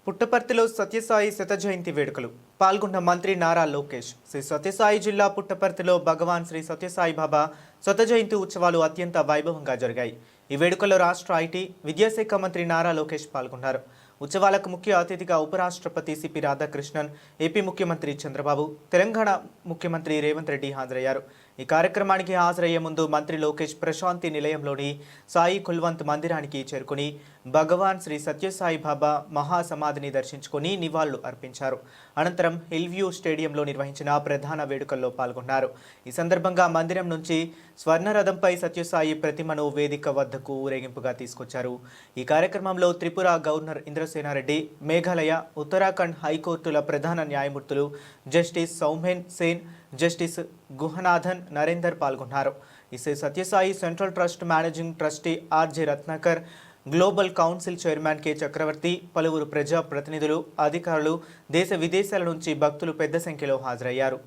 పుట్టపర్తిలో సత్యసాయి శత జయంతి వేడుకలు పాల్గొన్న మంత్రి నారా లోకేష్. శ్రీ సత్యసాయి జిల్లా పుట్టపర్తిలో భగవాన్ శ్రీ సత్యసాయి బాబా శత జయంతి ఉత్సవాలు అత్యంత వైభవంగా జరిగాయి. ఈ వేడుకల్లో రాష్ట్ర ఐటీ విద్యాశాఖ మంత్రి నారా లోకేష్ పాల్గొన్నారు. ఉత్సవాలకు ముఖ్య అతిథిగా ఉపరాష్ట్రపతి సిపి రాధాకృష్ణన్, ఏపీ ముఖ్యమంత్రి చంద్రబాబు, తెలంగాణ ముఖ్యమంత్రి రేవంత్ రెడ్డి హాజరయ్యారు. ఈ కార్యక్రమానికి హాజరయ్యే ముందు మంత్రి లోకేష్ ప్రశాంతి నిలయంలోని సాయి కుల్వంత్ మందిరానికి చేరుకుని భగవాన్ శ్రీ సత్యసాయి బాబా మహాసమాధిని దర్శించుకుని నివాళులు అర్పించారు. అనంతరం హిల్వ్యూ స్టేడియంలో నిర్వహించిన ప్రధాన వేడుకల్లో పాల్గొన్నారు. ఈ సందర్భంగా మందిరం నుంచి స్వర్ణరథంపై సత్యసాయి ప్రతిమను వేదిక వద్దకు ఊరేగింపుగా తీసుకొచ్చారు. ఈ కార్యక్రమంలో త్రిపుర గవర్నర్ ఇంద్రసేనారెడ్డి, మేఘాలయ, ఉత్తరాఖండ్ హైకోర్టుల ప్రధాన న్యాయమూర్తులు జస్టిస్ సౌమెన్ సేన్, జస్టిస్ గుహనాథన్ నరేందర్ పాల్గొన్నారు. ఈ Sathya Sai central trust managing trustee RJ Ratnakar, global council chairman K Chakravarthy, పలువురు ప్రజా ప్రతినిధులు, అధికారులు, దేశ విదేశాల నుంచి భక్తులు పెద్ద సంఖ్యలో హాజరయ్యారు.